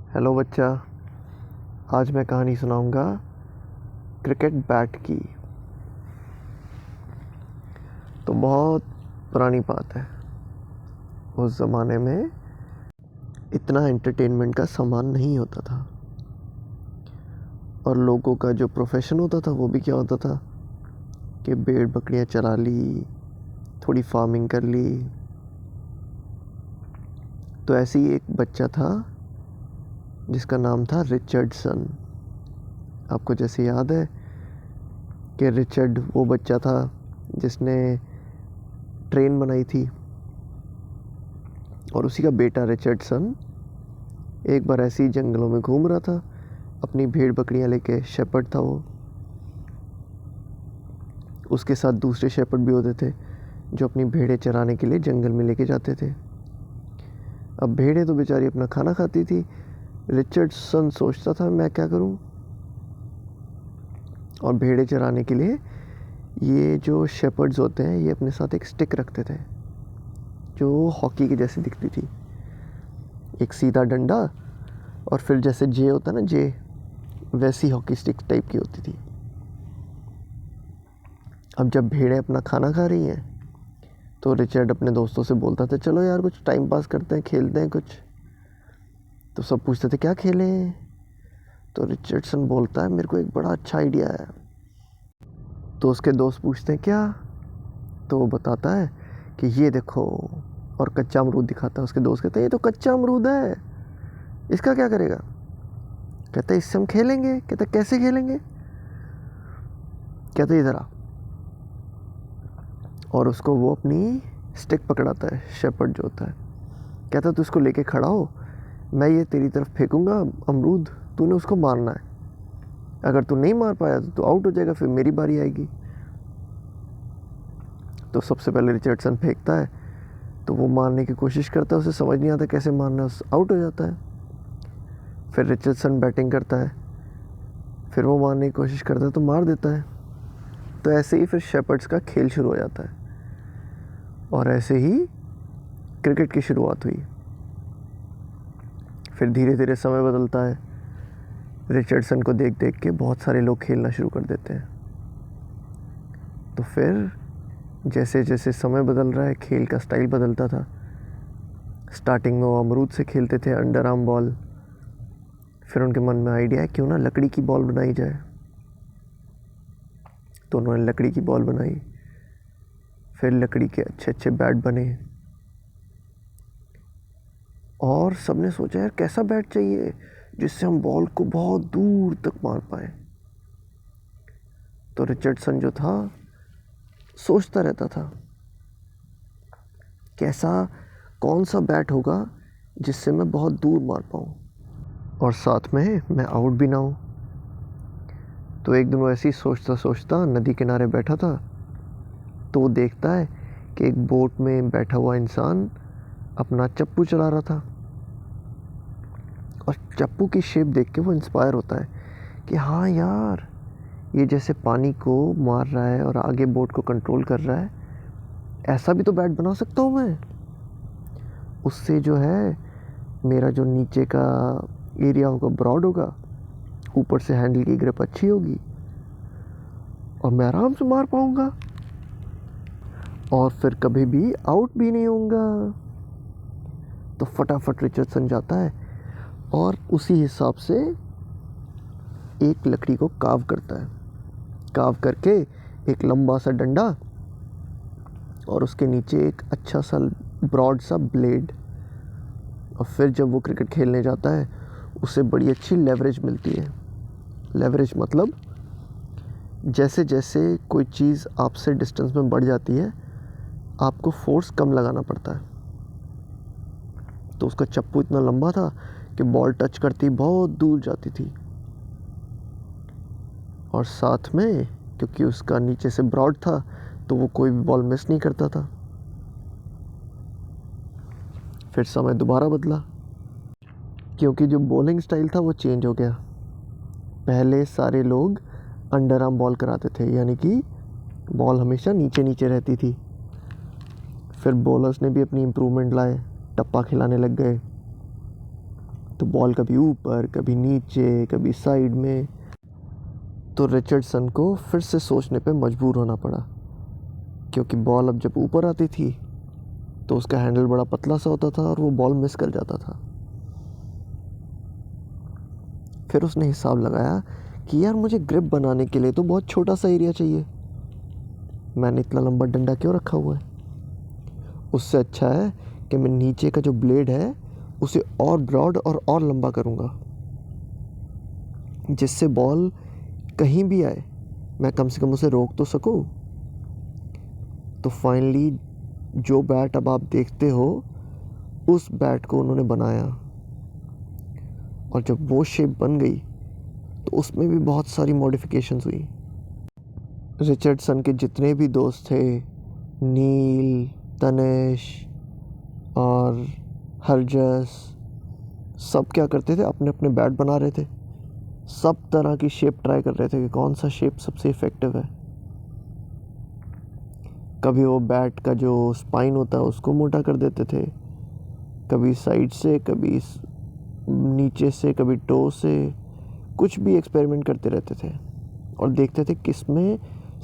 Hello बच्चा। आज मैं कहानी सुनाऊंगा क्रिकेट बैट की। तो बहुत पुरानी बात है। उस ज़माने में इतना एंटरटेनमेंट का सामान नहीं होता था और लोगों का जो प्रोफेशन होता था वो भी क्या होता था कि भेड़ बकरियां चरा ली, थोड़ी फार्मिंग कर ली। तो ऐसे ही एक बच्चा था जिसका नाम था रिचर्डसन। आपको जैसे याद है कि रिचर्ड वो बच्चा था जिसने ट्रेन बनाई थी, और उसी का बेटा रिचर्डसन एक बार ऐसे ही जंगलों में घूम रहा था अपनी भेड़ बकरियां लेके। शेपर्ड था वो। उसके साथ दूसरे शेपर्ड भी होते थे जो अपनी भेड़ें चराने के लिए जंगल में लेके जाते थे। अब भेड़ें तो बेचारी अपना खाना खाती थी। रिचर्डसन सोचता था मैं क्या करूं, और भेड़ें चराने के लिए ये जो शेपर्ड्स होते हैं ये अपने साथ एक स्टिक रखते थे जो हॉकी की जैसी दिखती थी। एक सीधा डंडा और फिर जैसे जे होता है ना, जे वैसी हॉकी स्टिक टाइप की होती थी। अब जब भेड़ें अपना खाना खा रही हैं तो रिचर्ड अपने दोस्तों से बोलता था चलो यार कुछ टाइम पास करते हैं, खेलते हैं कुछ। तो सब पूछते थे क्या खेलें। तो रिचर्डसन बोलता है मेरे को एक बड़ा अच्छा आइडिया है। तो उसके दोस्त पूछते हैं क्या। तो वो बताता है कि ये देखो, और कच्चा अमरूद दिखाता है। उसके दोस्त कहते हैं ये तो कच्चा अमरूद है, इसका क्या करेगा। कहते हैं इससे हम खेलेंगे। कहते कैसे खेलेंगे। कहते इधर आ। और उसको वो अपनी स्टिक पकड़ाता है, शेपर्ड जो होता है। कहता तू इसको लेके खड़ा हो, मैं ये तेरी तरफ फेंकूंगा अमरूद, तूने उसको मारना है। अगर तू नहीं मार पाया तो तू आउट हो जाएगा, फिर मेरी बारी आएगी। तो सबसे पहले रिचर्डसन फेंकता है, तो वो मारने की कोशिश करता है, उसे समझ नहीं आता कैसे मारना है, आउट हो जाता है। फिर रिचर्डसन बैटिंग करता है, फिर वो मारने की कोशिश करता है तो मार देता है। तो ऐसे ही फिर शेपर्ड्स का खेल शुरू हो जाता है और ऐसे ही क्रिकेट की शुरुआत हुई। फिर धीरे धीरे समय बदलता है। रिचर्डसन को देख देख के बहुत सारे लोग खेलना शुरू कर देते हैं। तो फिर जैसे जैसे समय बदल रहा है खेल का स्टाइल बदलता था। स्टार्टिंग में वो अमरूद से खेलते थे, अंडर आर्म बॉल। फिर उनके मन में आइडिया है क्यों ना लकड़ी की बॉल बनाई जाए। तो उन्होंने लकड़ी की बॉल बनाई। फिर लकड़ी के अच्छे अच्छे बैट बने और सबने सोचा यार कैसा बैट चाहिए जिससे हम बॉल को बहुत दूर तक मार पाए। तो रिचर्डसन जो था सोचता रहता था कैसा कौन सा बैट होगा जिससे मैं बहुत दूर मार पाऊँ और साथ में मैं आउट भी ना हूँ। तो एक दिन वो ऐसे ही सोचता सोचता नदी किनारे बैठा था। तो वो देखता है कि एक बोट में बैठा हुआ इंसान अपना चप्पू चला रहा था, और चप्पू की शेप देख के वो इंस्पायर होता है कि हाँ यार, ये जैसे पानी को मार रहा है और आगे बोट को कंट्रोल कर रहा है, ऐसा भी तो बैट बना सकता हूँ मैं। उससे जो है मेरा जो नीचे का एरिया होगा ब्रॉड होगा, ऊपर से हैंडल की ग्रिप अच्छी होगी और मैं आराम से मार पाऊँगा और फिर कभी भी आउट भी नहीं होऊंगा। तो फटाफट रिचर्डसन जाता है और उसी हिसाब से एक लकड़ी को काव करता है। काव करके एक लंबा सा डंडा और उसके नीचे एक अच्छा सा ब्रॉड सा ब्लेड। और फिर जब वो क्रिकेट खेलने जाता है उसे बड़ी अच्छी लेवरेज मिलती है। लेवरेज मतलब जैसे जैसे कोई चीज़ आपसे डिस्टेंस में बढ़ जाती है आपको फोर्स कम लगाना पड़ता है। तो उसका चप्पू इतना लंबा था कि बॉल टच करती बहुत दूर जाती थी, और साथ में क्योंकि उसका नीचे से ब्रॉड था तो वो कोई भी बॉल मिस नहीं करता था। फिर समय दोबारा बदला क्योंकि जो बॉलिंग स्टाइल था वो चेंज हो गया। पहले सारे लोग अंडर आर्म बॉल कराते थे, यानी कि बॉल हमेशा नीचे नीचे रहती थी। फिर बॉलर्स ने भी अपनी इम्प्रूवमेंट लाए, टप्पा खिलाने लग गए। तो बॉल कभी ऊपर, कभी नीचे, कभी साइड में। तो रिचर्डसन को फिर से सोचने पे मजबूर होना पड़ा, क्योंकि बॉल अब जब ऊपर आती थी तो उसका हैंडल बड़ा पतला सा होता था और वो बॉल मिस कर जाता था। फिर उसने हिसाब लगाया कि यार मुझे ग्रिप बनाने के लिए तो बहुत छोटा सा एरिया चाहिए, मैंने इतना लंबा डंडा क्यों रखा हुआ है। उससे अच्छा है कि मैं नीचे का जो ब्लेड है उसे और ब्रॉड और लंबा करूँगा, जिससे बॉल कहीं भी आए मैं कम से कम उसे रोक तो सकूँ। तो फाइनली जो बैट अब आप देखते हो उस बैट को उन्होंने बनाया, और जब वो शेप बन गई तो उसमें भी बहुत सारी मॉडिफिकेशंस हुई। रिचर्डसन के जितने भी दोस्त थे, नील, तनेश और हरजस, सब क्या करते थे, अपने अपने बैट बना रहे थे। सब तरह की शेप ट्राई कर रहे थे कि कौन सा शेप सबसे इफ़ेक्टिव है। कभी वो बैट का जो स्पाइन होता है उसको मोटा कर देते थे, कभी साइड से, कभी नीचे से, कभी टो से, कुछ भी एक्सपेरिमेंट करते रहते थे और देखते थे किस में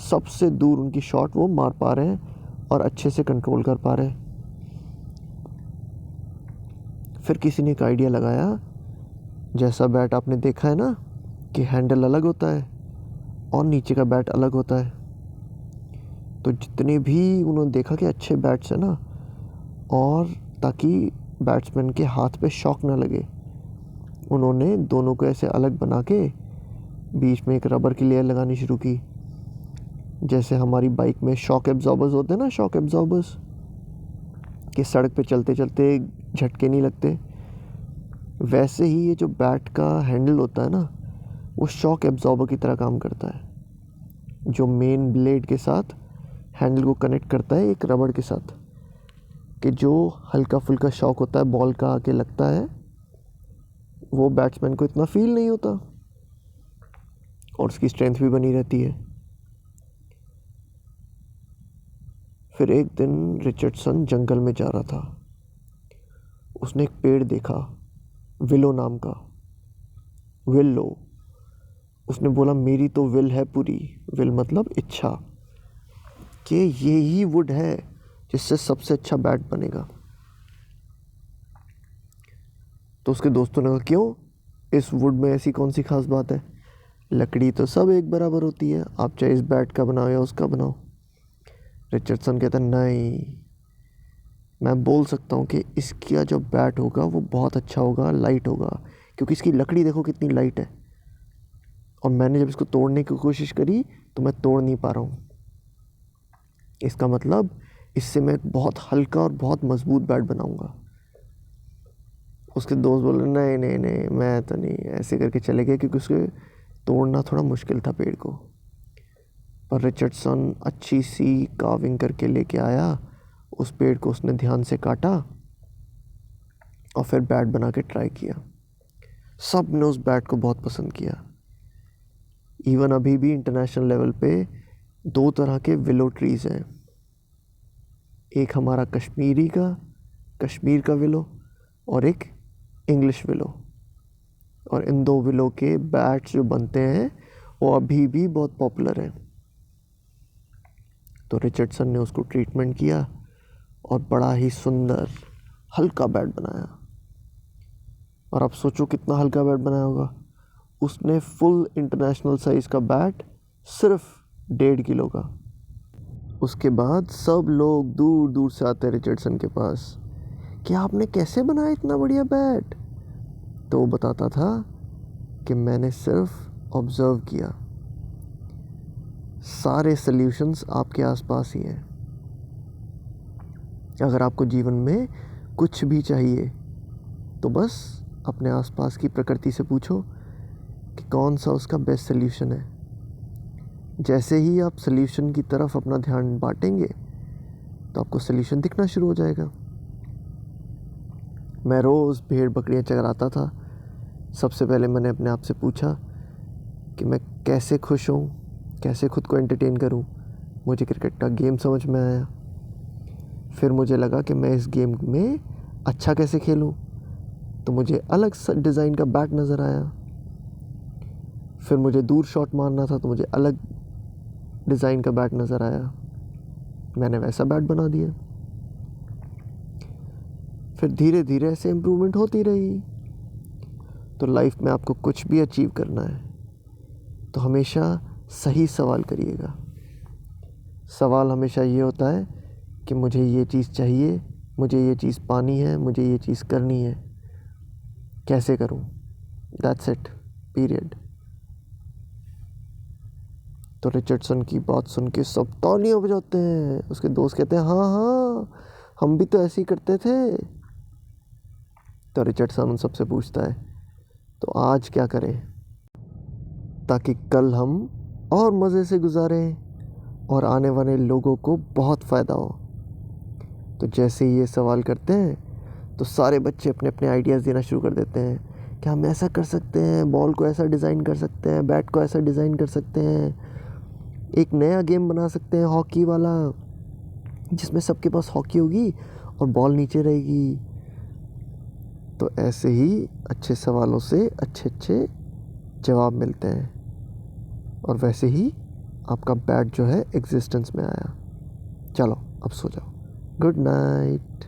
सबसे दूर उनकी शॉट वो मार पा रहे हैं और अच्छे से कंट्रोल कर पा रहे हैं। फिर किसी ने एक आइडिया लगाया, जैसा बैट आपने देखा है ना कि हैंडल अलग होता है और नीचे का बैट अलग होता है, तो जितने भी उन्होंने देखा कि अच्छे बैट्स हैं ना, और ताकि बैट्समैन के हाथ पे शॉक ना लगे, उन्होंने दोनों को ऐसे अलग बना के बीच में एक रबर की लेयर लगानी शुरू की। जैसे हमारी बाइक में शॉक एब्जॉर्बर्स होते हैं ना, शॉक एब्जॉर्बर्स, कि सड़क पे चलते चलते झटके नहीं लगते, वैसे ही ये जो बैट का हैंडल होता है ना, वो शॉक एब्जॉर्बर की तरह काम करता है, जो मेन ब्लेड के साथ हैंडल को कनेक्ट करता है एक रबड़ के साथ, कि जो हल्का फुल्का शॉक होता है बॉल का आके लगता है वो बैट्समैन को इतना फील नहीं होता और उसकी स्ट्रेंथ भी बनी रहती है। फिर एक दिन रिचर्डसन जंगल में जा रहा था, उसने एक पेड़ देखा, विलो नाम का, विलो। उसने बोला मेरी तो विल है पूरी, विल मतलब इच्छा, कि ये ही वुड है जिससे सबसे अच्छा बैट बनेगा। तो उसके दोस्तों ने कहा क्यों, इस वुड में ऐसी कौन सी खास बात है, लकड़ी तो सब एक बराबर होती है, आप चाहे इस बैट का बनाओ या उसका बनाओ। रिचर्डसन कहता नहीं, मैं बोल सकता हूँ कि इसका जो बैट होगा वो बहुत अच्छा होगा, लाइट होगा, क्योंकि इसकी लकड़ी देखो कितनी लाइट है, और मैंने जब इसको तोड़ने की कोशिश करी तो मैं तोड़ नहीं पा रहा हूँ। इसका मतलब इससे मैं एक बहुत हल्का और बहुत मजबूत बैट बनाऊँगा। उसके दोस्त बोले नहीं नहीं नहीं, मैं तो नहीं, ऐसे करके चले गए, क्योंकि उसके तोड़ना थोड़ा मुश्किल था पेड़ को। पर रिचर्डसन अच्छी सी कार्विंग करके लेके आया, उस पेड़ को उसने ध्यान से काटा और फिर बैट बना के ट्राई किया। सब ने उस बैट को बहुत पसंद किया। इवन अभी भी इंटरनेशनल लेवल पे 2 तरह के विलो ट्रीज़ हैं, एक हमारा कश्मीर का विलो और एक इंग्लिश विलो, और इन 2 विलो के बैट्स जो बनते हैं वो अभी भी बहुत पॉपुलर हैं। तो रिचर्डसन ने उसको ट्रीटमेंट किया और बड़ा ही सुंदर हल्का बैट बनाया। और आप सोचो कितना हल्का बैट बनाया होगा उसने, फुल इंटरनेशनल साइज़ का बैट, सिर्फ 1.5 किलो का। उसके बाद सब लोग दूर दूर से आते हैं रिचर्डसन के पास कि आपने कैसे बनाया इतना बढ़िया बैट। तो वो बताता था कि मैंने सिर्फ ऑब्ज़र्व किया, सारे सल्यूशंस आपके आसपास ही हैं। अगर आपको जीवन में कुछ भी चाहिए तो बस अपने आसपास की प्रकृति से पूछो कि कौन सा उसका बेस्ट सल्यूशन है। जैसे ही आप सल्यूशन की तरफ अपना ध्यान बांटेंगे तो आपको सल्यूशन दिखना शुरू हो जाएगा। मैं रोज़ भेड़ बकरियां चराता था। सबसे पहले मैंने अपने आप से पूछा कि मैं कैसे खुश हूँ, कैसे खुद को एंटरटेन करूँ। मुझे क्रिकेट का गेम समझ में आया। फिर मुझे लगा कि मैं इस गेम में अच्छा कैसे खेलूँ। तो मुझे अलग डिज़ाइन का बैट नज़र आया। फिर मुझे दूर शॉट मारना था तो मुझे अलग डिज़ाइन का बैट नज़र आया, मैंने वैसा बैट बना दिया। फिर धीरे धीरे ऐसे इम्प्रूवमेंट होती रही। तो लाइफ में आपको कुछ भी अचीव करना है तो हमेशा सही सवाल करिएगा। सवाल हमेशा ये होता है कि मुझे ये चीज़ चाहिए, मुझे ये चीज़ पानी है, मुझे ये चीज़ करनी है, कैसे करूं? That's it, period. तो रिचर्डसन की बात सुन के सब तालियां बजाते हैं। उसके दोस्त कहते हैं हाँ हाँ, हम भी तो ऐसे ही करते थे। तो रिचर्डसन उन सबसे पूछता है तो आज क्या करें ताकि कल हम और मज़े से गुजारें और आने वाले लोगों को बहुत फ़ायदा हो। तो जैसे ही ये सवाल करते हैं तो सारे बच्चे अपने अपने आइडियाज़ देना शुरू कर देते हैं कि हम ऐसा कर सकते हैं, बॉल को ऐसा डिज़ाइन कर सकते हैं, बैट को ऐसा डिज़ाइन कर सकते हैं, एक नया गेम बना सकते हैं हॉकी वाला, जिसमें सबके पास हॉकी होगी और बॉल नीचे रहेगी। तो ऐसे ही अच्छे सवालों से अच्छे अच्छे जवाब मिलते हैं और वैसे ही आपका बैट जो है एग्जिस्टेंस में आया। चलो अब सो जाओ, गुड नाइट।